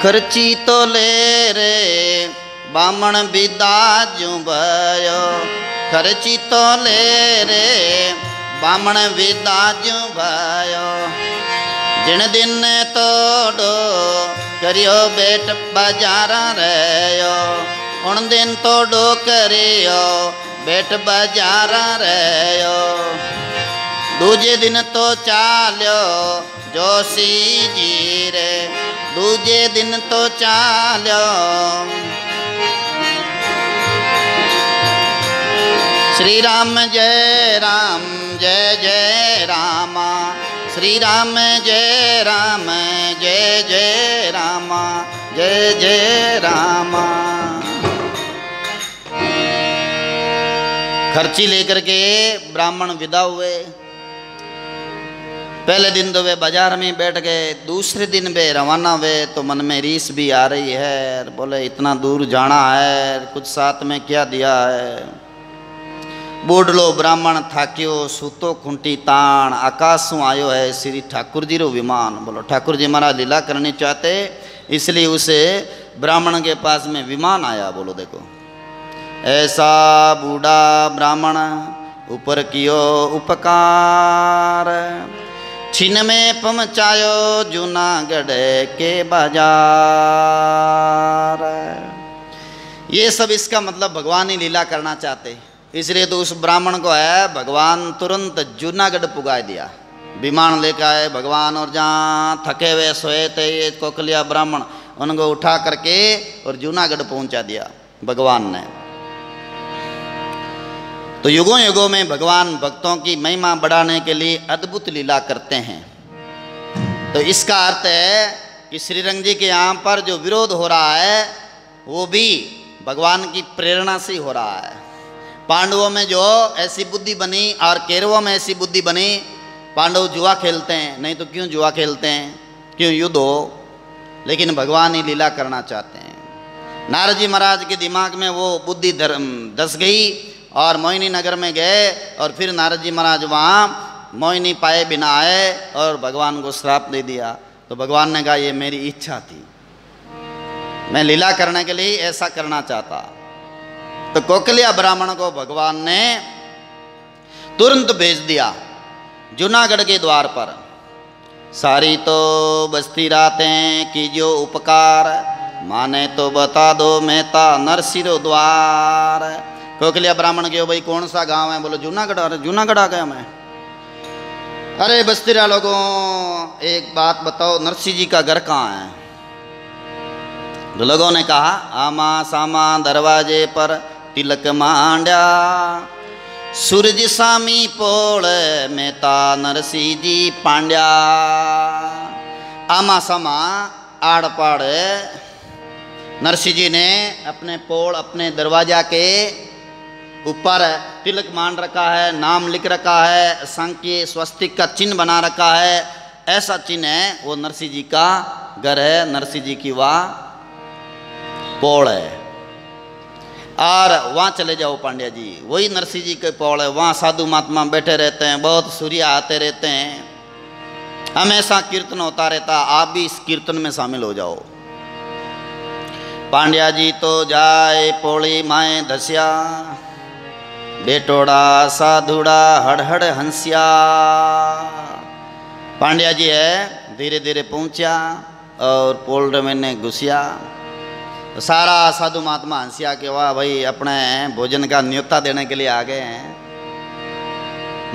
खर्ची तो ले रे बामण विदा जू भयो, खर्ची तो ले रे बामण विदा जू भयो। जिन दिन तोड़ो करियो बेट बाजारा रहो, उन दिन तोड़ो करियो बेट बाजारा रहो। दूजे दिन तो चाल्यो जोशी जी रे, दूजे दिन तो चाल्यो। श्री राम जय जय रामा, श्री राम जय जय रामा, जय जय रामा। खर्ची लेकर के ब्राह्मण विदा हुए। पहले दिन तो वे बाजार में बैठ गए, दूसरे दिन वे रवाना हुए तो मन में रीस भी आ रही है। बोले इतना दूर जाना है, कुछ साथ में क्या दिया है। बूढ़लो ब्राह्मण थाक्यो सूतो खुंटी ताण, आकाशों आयो है श्री ठाकुर जी रो विमान। बोलो ठाकुर जी महाराज लीला करनी चाहते, इसलिए उसे ब्राह्मण के पास में विमान आया। बोलो देखो, ऐसा बूढ़ा ब्राह्मण ऊपर कियो उपकार, छिन में पहुँचायो जूनागढ़ के बाजार। ये सब इसका मतलब भगवान ही लीला करना चाहते, इसलिए तो उस ब्राह्मण को है भगवान तुरंत जूनागढ़ पुगा दिया। विमान लेकर आए भगवान, और जहाँ थके हुए सोए थे ये कोकलिया ब्राह्मण, उनको उठा करके और जूनागढ़ पहुंचा दिया भगवान ने। तो युगों युगों में भगवान भक्तों की महिमा बढ़ाने के लिए अद्भुत लीला करते हैं। तो इसका अर्थ है कि श्रीरंग जी के यहाँ पर जो विरोध हो रहा है वो भी भगवान की प्रेरणा से हो रहा है। पांडवों में जो ऐसी बुद्धि बनी और कौरवों में ऐसी बुद्धि बनी, पांडव जुआ खेलते हैं, नहीं तो क्यों जुआ खेलते हैं, क्यों युद्ध हो, लेकिन भगवान ही लीला करना चाहते हैं। नारद जी महाराज के दिमाग में वो बुद्धि धस गई और मोहिनी नगर में गए, और फिर नारद जी महाराज वहाँ मोहिनी पाए बिना आए और भगवान को श्राप दे दिया। तो भगवान ने कहा ये मेरी इच्छा थी, मैं लीला करने के लिए ऐसा करना चाहता। तो कोकलिया ब्राह्मण को भगवान ने तुरंत भेज दिया जूनागढ़ के द्वार पर। सारी तो बस्ती रातें कीजियो उपकार, माने तो बता दो मेहता नरसिरो द्वार। कोकलिया ब्राह्मण के भाई कौन सा गांव है, बोलो जूनागढ़। अरे जूनागढ़ आ गया मैं। अरे बस्तीरा लोगों एक बात बताओ, नरसिंह जी का घर कहाँ है। तो लोगों ने कहा आमा सामा दरवाजे पर तिलक मांड्या, सूरज सामी पोल मेहता नरसिंह जी पांड्या। आमा सामा आड़ पाड़ नरसिंह जी ने अपने पोल अपने दरवाजा के ऊपर तिलक मान रखा है, नाम लिख रखा है, संख्य स्वस्तिक का चिन्ह बना रखा है। ऐसा चिन्ह है, वो नरसिंह जी का घर है, नरसिंह जी की वह पोल है। और वहाँ चले जाओ पांड्या जी, वही नरसिंह जी के पोल है। वहाँ साधु महात्मा बैठे रहते हैं, बहुत सूर्य आते रहते हैं, हमेशा कीर्तन होता रहता, आप भी इस कीर्तन में शामिल हो जाओ। पांड्या जी तो जाए पोली माए धसिया, बेटोड़ा साधुड़ा हड़हड़ हंसिया। पांड्या जी है धीरे धीरे पहुंचा और पोल में ने घुसिया। सारा साधु महात्मा हंसिया के वाह भाई अपने भोजन का न्योता देने के लिए आ गए हैं।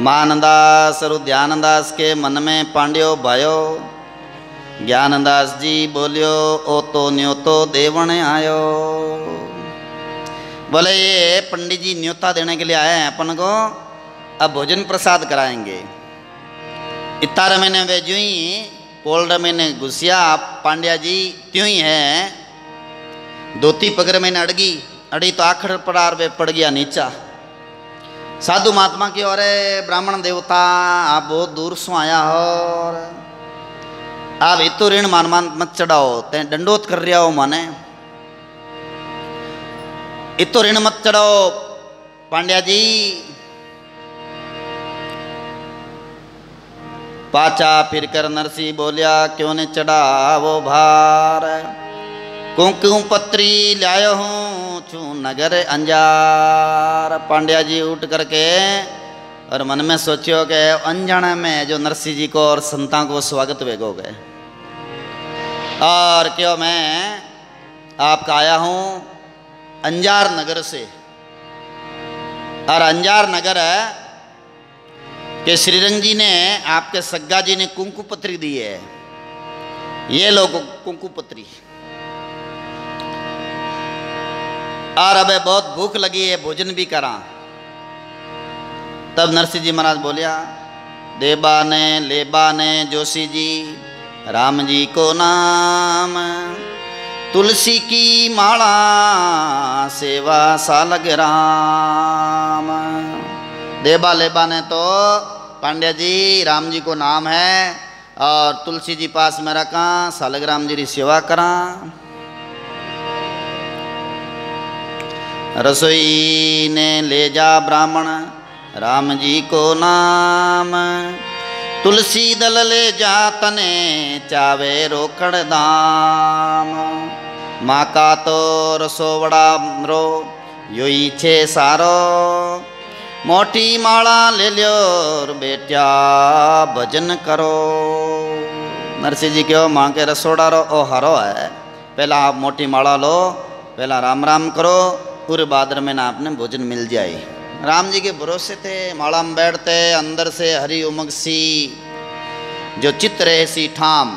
मानदास और ध्यानदास के मन में पांड्यो भयो, ज्ञानदास जी बोलियो ओ तो न्योतो देवण आयो। बोले ये पंडित जी न्योता देने के लिए आए हैं अपन को, अब भोजन प्रसाद कराएंगे। इतार मैंने वे जो ही पोल्ड मैंने घुसिया, पांड्या जी त्यों ही है धोती पकड़ मैंने अड़ी तो आखिर पड़ार वे पड़ गया नीचा। साधु महात्मा की और ब्राह्मण देवता आप बहुत दूर से आया हो, आप इतो ऋण मान मत चढ़ाओ, ते दंडोत कर रहा हो माने, इतो ऋण मत चढ़ाओ पांड्या जी। पाचा फिर कर नरसिंह बोलिया क्यों ने चढ़ा वो भार, कुंकुम पत्री लायो हूँ छू नगर अंजार। पांड्या जी उठ करके और मन में सोचियो कि अनजाने में जो नरसिंह जी को और संतां को स्वागत वेगो गए, और क्यों मैं आपका आया हूँ अंजार नगर से। और अंजार नगर है कि श्रीरंग जी ने आपके सग्गा जी ने कुंकु पत्री दी है, ये लोग कुंकु पत्री। और अबे बहुत भूख लगी है, भोजन भी करा। तब नरसिंह जी महाराज बोलिया, देबा ने लेबा ने जोशी जी राम जी को नाम, तुलसी की माला सेवा सालग राम। देबा लेबा ने तो पांड्या जी राम जी को नाम है, और तुलसी जी पास में रखा, सालग राम जी की सेवा करा। रसोई ने ले जा ब्राह्मण राम जी को नाम, तुलसी दल ले जा तने चावे रोकड़ दाम। माँ का तो रसोवड़ा रो योई छे सारो, मोटी माला ले लो बेटिया भजन करो। नरसिंह जी क्यों माँ के रसोड़ा रो ओ हरो है, पहला आप मोटी माला लो, पहला राम राम करो, पूरे बादर में ना आपने भोजन मिल जाए। राम जी के भरोसे थे, माला में बैठते, अंदर से हरी उमंग सी जो चित्त रहे सी ठाम,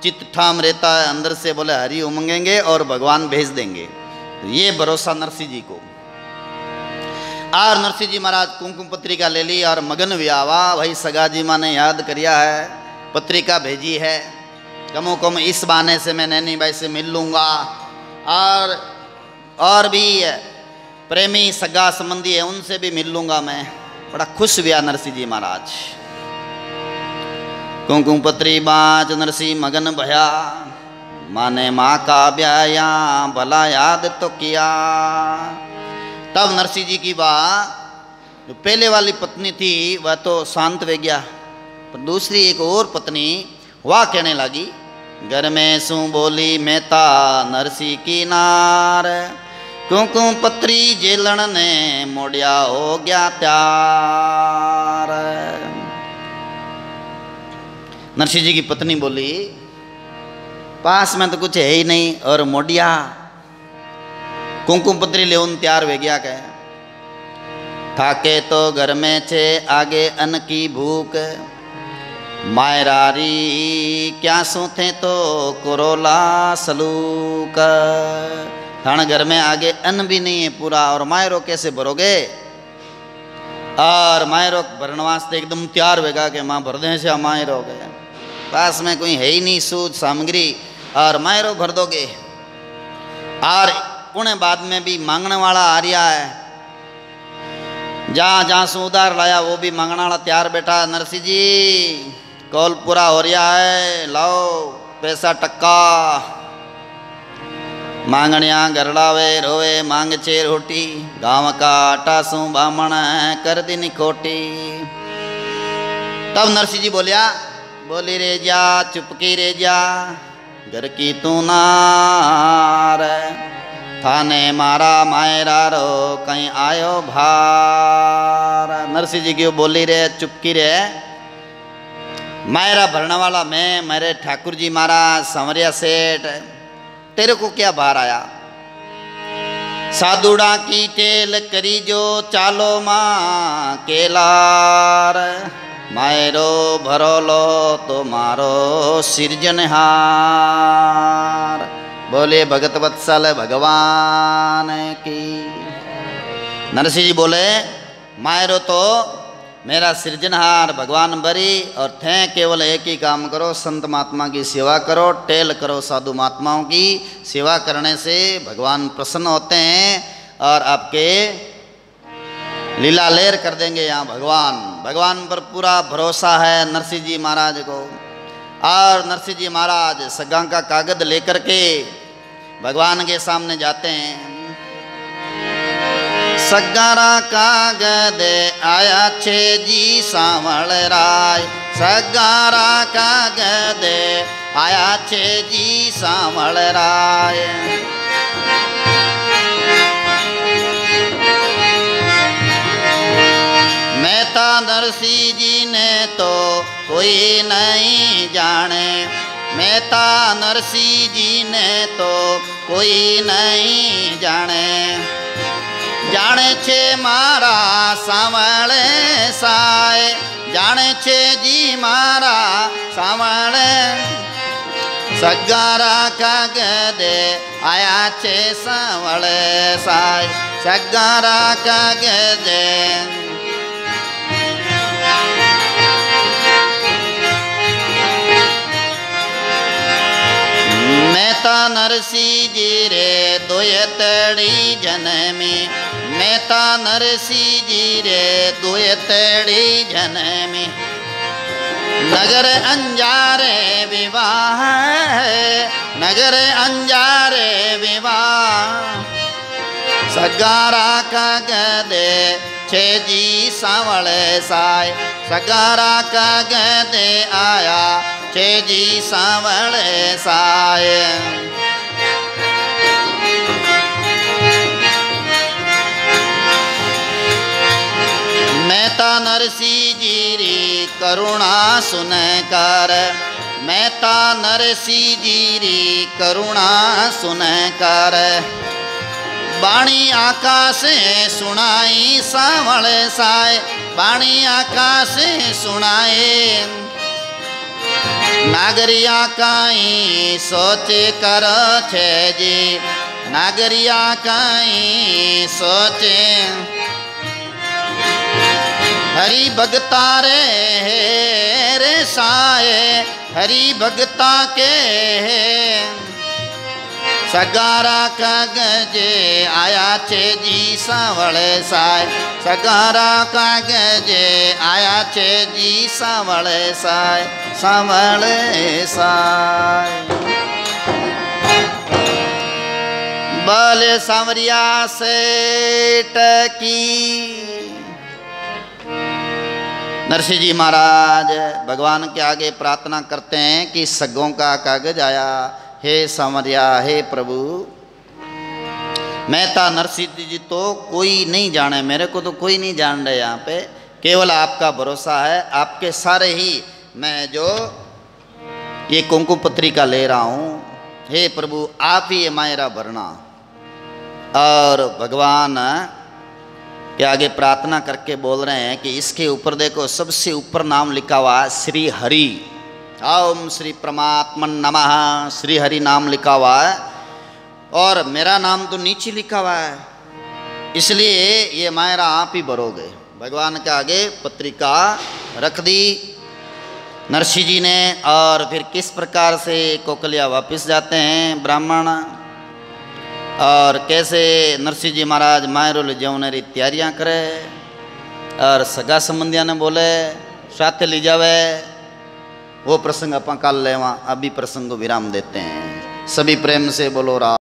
चित्त ठाम रहता है, अंदर से बोले हरी उमंगेंगे और भगवान भेज देंगे। ये भरोसा नरसिंह जी को। और नरसिंह जी महाराज कुंकुम पत्रिका ले ली और मगन व्यावा। भाई सगा जी माँ ने याद करिया है, पत्रिका भेजी है, कमो कम इस बहाने से मैं नैनी भाई से मिल लूँगा। और भी प्रेमी सगा संबंधी है, उनसे भी मिल लूँगा मैं। बड़ा खुश हुआ नरसिंह जी महाराज। कुंकुम पत्री बाँच नरसिंह मगन भया, माने माँ का ब्याया भला याद तो किया। तब नरसिंह जी की बात, जो पहले वाली पत्नी थी वह तो शांत वे गया, पर दूसरी एक और पत्नी वह कहने लगी, घर में सू बोली मेहता नरसिंह की नार, कुंकुम पत्री जेलन ने मोड़िया हो गया त्यार। नरसिंह जी की पत्नी बोली, पास में तो कुछ है ही नहीं, और मोडिया कुंकुम पत्री ले उन त्यार वे गया कह। थाके तो घर में छे आगे अन्न की भूख, मायरारी क्या सूथे तो कुरोला सलूक। थाने घर में आगे अन्न भी नहीं है पूरा, और मायरो कैसे भरोगे। और मायरो भरने वास्ते एकदम तैयार होगा कि माँ भर दें से मायरो गए, पास में कोई है ही नहीं सूझ सामग्री, और मायरो भर दोगे। और उन्हें बाद में भी मांगने वाला आ रहा है, जहाँ जहाँ से उधार लाया वो भी मांगने वाला तैयार बैठा। नरसिंह जी कॉल पूरा हो रहा है, लाओ पैसा टक्का। मांगनिया गरड़ावे रोवे मांग छे रोटी, गाँव का आटा सू बामण कर दिन खोटी। तब नरसिंह जी बोलिया, बोली रे जा चुपकी रे जा, घर की तू नार, थाने मारा मायरा रो कहीं आयो भार। नरसिंह जी क्यों बोली रे चुपकी रे, मायरा भरने वाला मैं, मेरे ठाकुर जी महाराज संवरिया सेठ, तेरे को क्या भार आया। साधुड़ा की टेल करी जो चालो माँ केलार, मायरो भरो लो तो मारो सिरजनहार। बोले भगत वत्सल भगवान की। नरसिंह जी बोले, मायरो तो मेरा सृजनहार भगवान बरी, और थे केवल एक ही काम करो, संत महात्मा की सेवा करो, टेल करो साधु महात्माओं की सेवा करने से भगवान प्रसन्न होते हैं और आपके लीला लेर कर देंगे। यहाँ भगवान पर पूरा भरोसा है नरसिंह जी महाराज को। और नरसिंह जी महाराज सगा का कागज लेकर के भगवान के सामने जाते हैं। सगारा कागद आया छे जी सांवल राय, सगारा कागद आया छे जी सांवल राय। नरसिंह जी ने तो कोई नहीं जाने, मेहता नरसिंह जी ने तो कोई नहीं जाने। जाने छे मारा सांवळे साय, जाने छे जी मारा सांवळे। सगारा कागदे आया छे सांवळे साय, सगारा कागदे। मेहता नरसिंह जी रे दोयतड़ी जनमी, मेहता नरसिंह जी रे दोयतड़ी जनमी। नगर अंजारे विवाह है, नगर अंजारे विवाह। सगारा कागदे छे जी सांवळे साय, सगारा कागदे आया छे जी सांवळे साय। मेहता नरसिंह जी री करुणा सुनकर, मेहता नरसिंह जी री करुणा सुनकर। बाणी आकाश सुनाई सांवळे साय, बाणी आकाश सुनाए। नागरिया काई सोच कर छे जी, नागरिया काई सोचे। हरि भगता रे साए, हरि भगता के। सगारा कागजे आया छे जी सांवळे साय, सगारा कागजे आया छे जी सांवळे साय, सांवळे साय। बोले सांवरिया सेठ की। नरसिंह जी महाराज भगवान के आगे प्रार्थना करते हैं कि सगों का कागज आया, हे सांवरिया, हे प्रभु। मेहता नरसिंह जी तो कोई नहीं जाने, मेरे को तो कोई नहीं जान रहे, यहाँ पे केवल आपका भरोसा है। आपके सारे ही मैं जो ये कुंकुम पत्रिका ले रहा हूँ, हे प्रभु आप ही ये मायरा भरना। और भगवान के आगे प्रार्थना करके बोल रहे हैं कि इसके ऊपर देखो सबसे ऊपर नाम लिखा हुआ श्री हरि। ओम श्री परमात्मन नमः, श्री हरि नाम लिखा हुआ है और मेरा नाम तो नीचे लिखा हुआ है, इसलिए ये मायरा आप ही भरोगे। भगवान के आगे पत्रिका रख दी नरसिंह जी ने। और फिर किस प्रकार से कोकलिया वापस जाते हैं ब्राह्मण, और कैसे नरसिंह जी महाराज मायरो ले जाने री तैयारियां करे। और सगा संबंधिया ने बोले साथ ली जावे, वो प्रसंग अपन कल लेवा। अभी प्रसंग को विराम देते हैं। सभी प्रेम से बोलो राम।